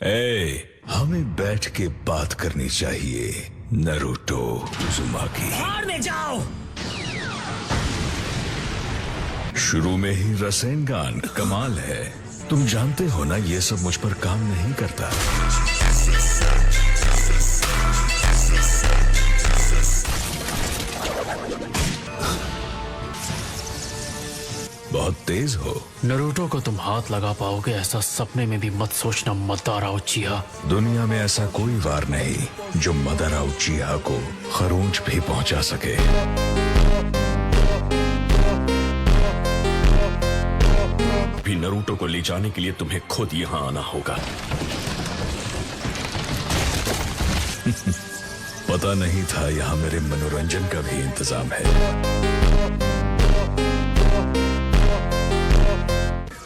हमें बैठ के बात करनी चाहिए नरूटो उज़ुमाकी। बाहर में जाओ। शुरू में ही रसेनगान कमाल है। तुम जानते हो ना ये सब मुझ पर काम नहीं करता। बहुत तेज हो। नरूटो को तुम हाथ लगा पाओगे ऐसा सपने में भी मत सोचना मदारा उचिहा। दुनिया में ऐसा कोई वार नहीं जो मदारा उचिहा को खरोंच भी पहुंचा सके। भी नरूटो को ले जाने के लिए तुम्हें खुद यहाँ आना होगा। पता नहीं था यहाँ मेरे मनोरंजन का भी इंतजाम है।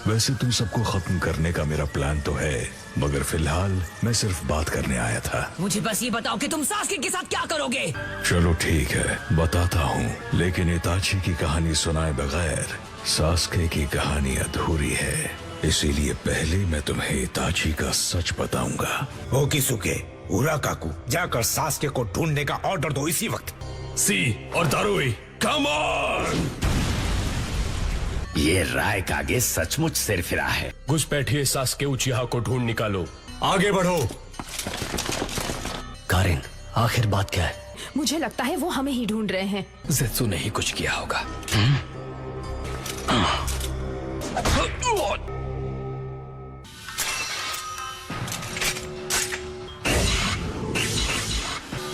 वैसे तुम सबको खत्म करने का मेरा प्लान तो है, मगर फिलहाल मैं सिर्फ बात करने आया था। मुझे बस ये बताओ कि तुम सासुके के साथ क्या करोगे। चलो ठीक है, बताता हूँ, लेकिन इताची की कहानी सुनाए बगैर सासुके की कहानी अधूरी है। इसीलिए पहले मैं तुम्हें इताची का सच बताऊंगा। ओकिसुके, उराकाकु, जाकर सासुके को ढूंढने का ऑर्डर दो इसी वक्त। सी और दारुई, कम ऑन। ये रायकागे सचमुच सिरफिरा है। घुसपैठिए, सासुके उचिहा को ढूंढ निकालो। आगे बढ़ो। कारिन, आखिर बात क्या है? मुझे लगता है वो हमें ही ढूंढ रहे हैं। ज़ेत्सु ने ही कुछ किया होगा।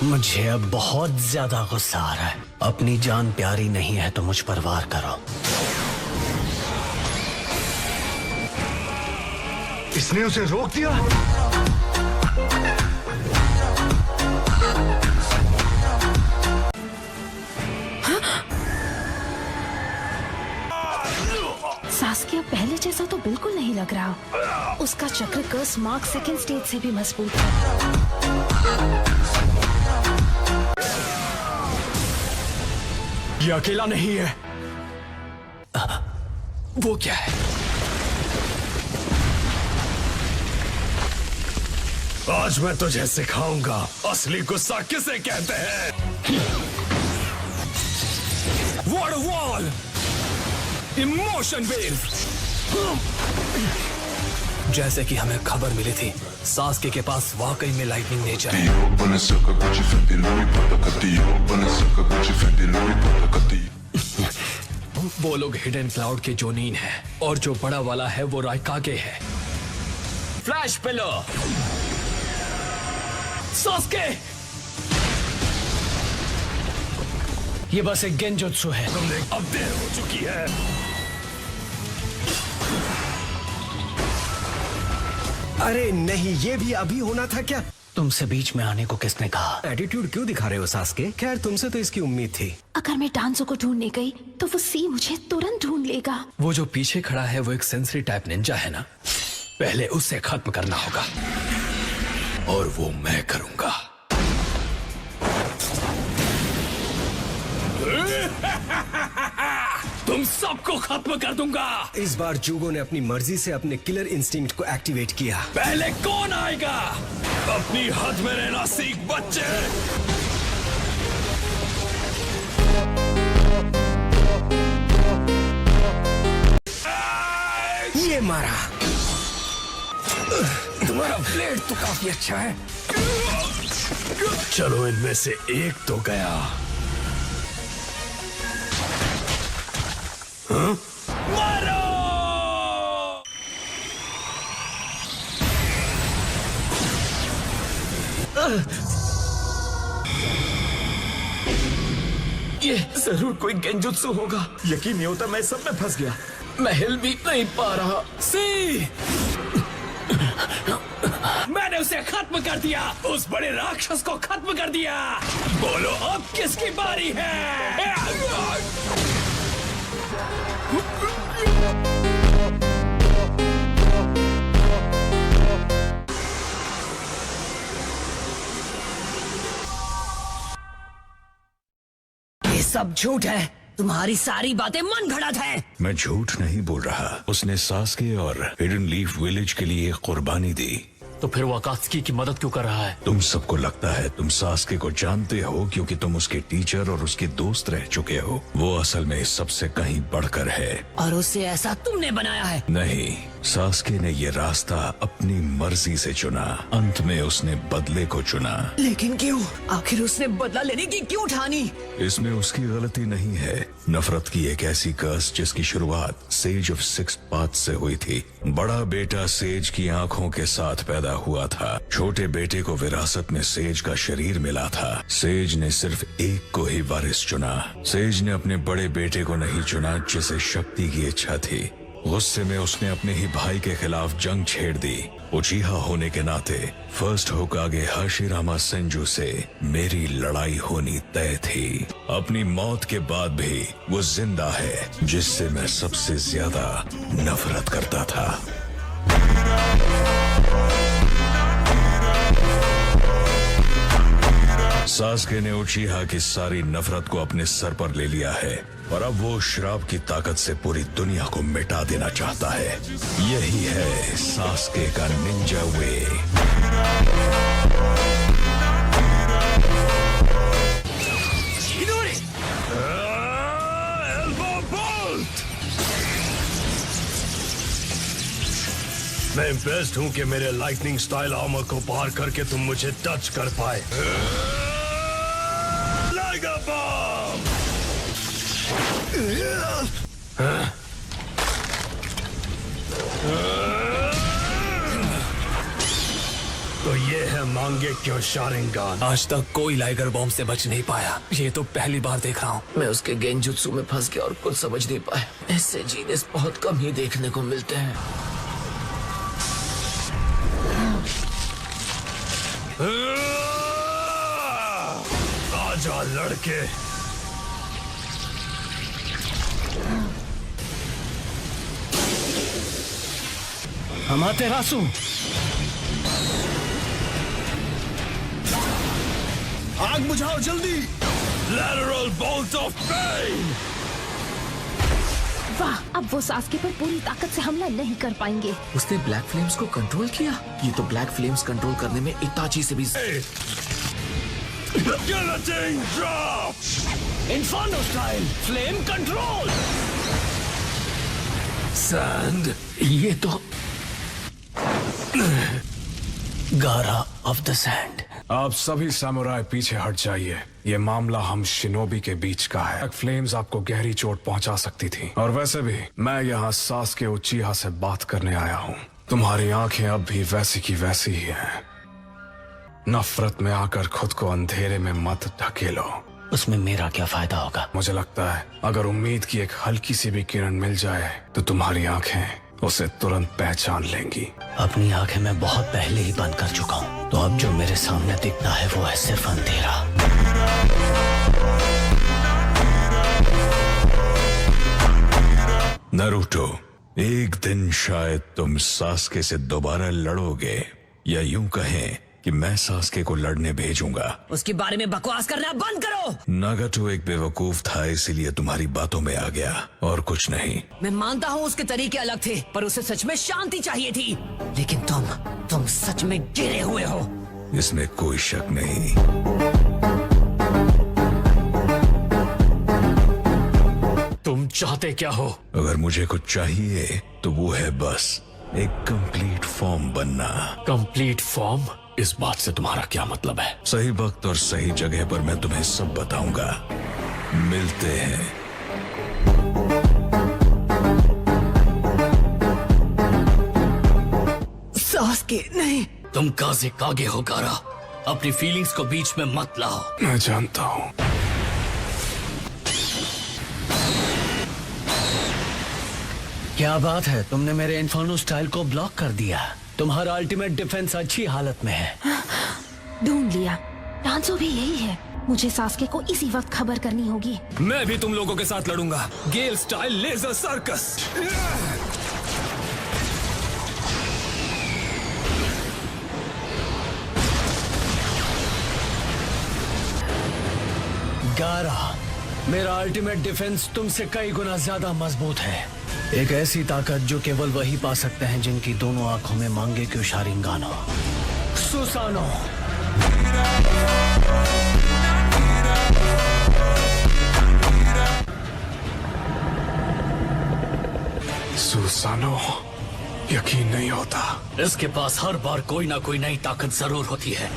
मुझे अब बहुत ज्यादा गुस्सा आ रहा है। अपनी जान प्यारी नहीं है तो मुझ पर वार करो। इसने उसे रोक दिया। सासुके अब पहले जैसा तो बिल्कुल नहीं लग रहा। उसका चक्र कर्स मार्क सेकंड स्टेज से भी मजबूत है। ये अकेला नहीं है। वो क्या है? आज मैं तुझे सिखाऊंगा असली गुस्सा किसे कहते हैं। Water wall, emotion wave. जैसे कि हमें खबर मिली थी, सासुके के पास वाकई में लाइटनिंग नेचर है। वो लोग हिडन क्लाउड के जोनीन है और जो बड़ा वाला है वो रायकागे है। फ्लैश पिलो, सासुके, ये बस एक गेंजुत्सु है। तुमने अब देर हो चुकी है। अरे नहीं, ये भी अभी होना था क्या? तुमसे बीच में आने को किसने कहा? एटीट्यूड क्यों दिखा रहे हो सासुके? खैर तुमसे तो इसकी उम्मीद थी। अगर मैं डांसो को ढूंढने गई तो वो सी मुझे तुरंत ढूंढ लेगा। वो जो पीछे खड़ा है वो एक सेंसरी टाइप निंजा है ना, पहले उससे खत्म करना होगा और वो मैं करूंगा। तुम सबको खत्म कर दूंगा। इस बार जूगो ने अपनी मर्जी से अपने किलर इंस्टिंक्ट को एक्टिवेट किया। पहले कौन आएगा? अपनी हद में रहना सीख बच्चे। ये मारा। तुम्हारा ब्लेड तो काफी अच्छा है। चलो इनमें से एक तो गया। मारो! ये जरूर कोई गेंजुत्सु होगा। यकीन नहीं होता, मैं सब में फंस गया। मैं हिल भी नहीं पा रहा। सी! मैंने उसे खत्म कर दिया। उस बड़े राक्षस को खत्म कर दिया। बोलो अब किसकी बारी है? ये सब झूठ है। तुम्हारी सारी बातें मन घड़त है। मैं झूठ नहीं बोल रहा। उसने सासुके और हिडन लीफ विलेज के लिए कुर्बानी दी। तो फिर वो अकात्सुकी की मदद क्यों कर रहा है? तुम सबको लगता है तुम सास्के को जानते हो क्योंकि तुम उसके टीचर और उसके दोस्त रह चुके हो। वो असल में इस सबसे कहीं बढ़कर है। और उससे ऐसा तुमने बनाया है। नहीं, सास्के ने ये रास्ता अपनी मर्जी से चुना। अंत में उसने बदले को चुना। लेकिन क्यों? आखिर उसने बदला लेने की क्यों ठानी? इसमें उसकी गलती नहीं है। नफरत की एक ऐसी कर्स जिसकी शुरुआत सेज ऑफ सिक्स पाथ से हुई थी। बड़ा बेटा सेज की आंखों के साथ पैदा हुआ था। छोटे बेटे को विरासत में सेज का शरीर मिला था। सेज ने सिर्फ एक को ही वारिस चुना। सेज ने अपने बड़े बेटे को नहीं चुना जिसे शक्ति की इच्छा थी। गुस्से में उसने अपने ही भाई के खिलाफ जंग छेड़ दी। उचीहा होने के नाते फर्स्ट होकागे हाशिरामा सेंजू से मेरी लड़ाई होनी तय थी। अपनी मौत के बाद भी वो जिंदा है जिससे मैं सबसे ज्यादा नफरत करता था। सास्के ने उचीहा की सारी नफरत को अपने सर पर ले लिया है और अब वो श्राप की ताकत से पूरी दुनिया को मिटा देना चाहता है। यही है सास्के का निंजा वे। मैं इम्प्रेस्ड हूँ कि मेरे लाइटनिंग स्टाइल आर्मर को पार करके तुम मुझे टच कर पाए। लाइगा बम! तो ये है मांगे क्यों शारिंगान। आज तक कोई लाइगर बॉम्ब से बच नहीं पाया। ये तो पहली बार देख रहा हूँ। मैं उसके गेंजुत्सु में फंस गया और कुछ समझ नहीं पाया। ऐसे जीनियस बहुत कम ही देखने को मिलते हैं। आजा लड़के। अमातेरासु, आग बुझाओ जल्दी। Lateral bolt of pain। वाह, अब वो सास्के पर पूरी ताकत से हमला नहीं कर पाएंगे। उसने ब्लैक फ्लेम्स को कंट्रोल किया। ये तो ब्लैक फ्लेम्स कंट्रोल करने में इताची से भी। Guillotine drop। Inferno style flame control. Sand, ये तो गारा ऑफ द सैंड। आप सभी सामुराई पीछे हट जाइए। ये मामला हम शिनोबी के बीच का है। फ्लेम्स आपको गहरी चोट पहुंचा सकती थी। और वैसे भी मैं यहाँ सास्के उचीहा से बात करने आया हूँ। तुम्हारी आंखें अब भी वैसी की वैसी ही हैं। नफरत में आकर खुद को अंधेरे में मत ढकेलो। उसमें मेरा क्या फायदा होगा? मुझे लगता है अगर उम्मीद की एक हल्की सी भी किरण मिल जाए तो तुम्हारी आंखें उसे तुरंत पहचान लेंगी। अपनी आंखें मैं बहुत पहले ही बंद कर चुका हूँ। तो अब जो मेरे सामने दिखता है वो है सिर्फ अंधेरा। नारुतो, एक दिन शायद तुम सास्के से दोबारा लड़ोगे, या यूं कहें कि मैं सास्के को लड़ने भेजूंगा। उसके बारे में बकवास करना बंद करो। नागाटो एक बेवकूफ था, इसीलिए तुम्हारी बातों में आ गया और कुछ नहीं। मैं मानता हूँ उसके तरीके अलग थे, पर उसे सच में शांति चाहिए थी। लेकिन तुम सच में गिरे हुए हो। इसमें कोई शक नहीं। तुम चाहते क्या हो? अगर मुझे कुछ चाहिए तो वो है बस एक कंप्लीट फॉर्म बनना। Complete form? इस बात से तुम्हारा क्या मतलब है? सही वक्त और सही जगह पर मैं तुम्हें सब बताऊंगा। मिलते हैं। सास्के नहीं। तुम काजे कागे हो गारा। अपनी फीलिंग्स को बीच में मत लाओ। मैं जानता हूँ। क्या बात है, तुमने मेरे इन्फर्नो स्टाइल को ब्लॉक कर दिया। तुम्हारा अल्टीमेट डिफेंस अच्छी हालत में है। ढूंढ लिया। डांसो भी यही है। मुझे सास्के को इसी वक्त खबर करनी होगी। मैं भी तुम लोगों के साथ लड़ूंगा। गेल स्टाइल लेजर सर्कस। गारा, मेरा अल्टीमेट डिफेंस तुमसे कई गुना ज्यादा मजबूत है। एक ऐसी ताकत जो केवल वही पा सकते हैं जिनकी दोनों आंखों में मांगे क्यों शारिंगान हो। सुसानो। सुसानो, यकीन नहीं होता। इसके पास हर बार कोई ना कोई नई ताकत जरूर होती है।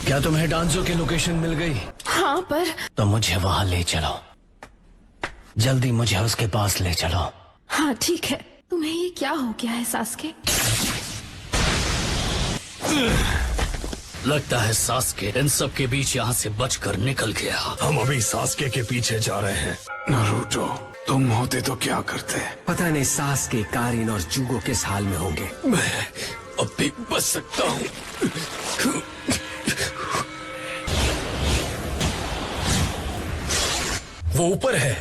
क्या तुम्हें डांजो की लोकेशन मिल गई? हाँ, पर तो मुझे वहां ले चलो, जल्दी मुझे उसके पास ले चलो। हाँ ठीक है। तुम्हें ये क्या हो गया है सास्के? लगता है सास्के इन सब के बीच यहाँ से बचकर निकल गया। हम अभी सास्के के पीछे जा रहे हैं। नारुतो, तुम होते तो क्या करते? पता नहीं सास्के, कारिन और जुगो किस हाल में होंगे। मैं अब भी बच सकता हूँ। वो ऊपर है।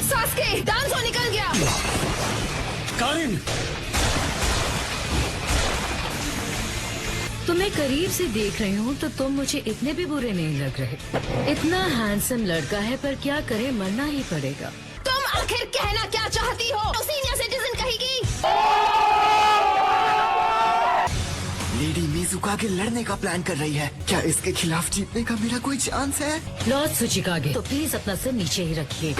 सास्के, डांजो निकल गया। कारिन, तुम्हें करीब से देख रही हूँ तो तुम मुझे इतने भी बुरे नहीं लग रहे। इतना हैंडसम लड़का है, पर क्या करे, मरना ही पड़ेगा। तुम आखिर कहना क्या चाहती हो? तो सीनियर सिटीजन कहेगी। लेडी मिजुकागे लड़ने का प्लान कर रही है। क्या इसके खिलाफ जीतने का मेरा कोई चांस है? लॉर्ड सुचिकागे, तो प्लीज अपना सिर नीचे ही रखिए।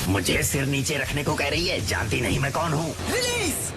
मुझे सिर नीचे रखने को कह रही है, जानती नहीं मैं कौन हूँ। रिलीज।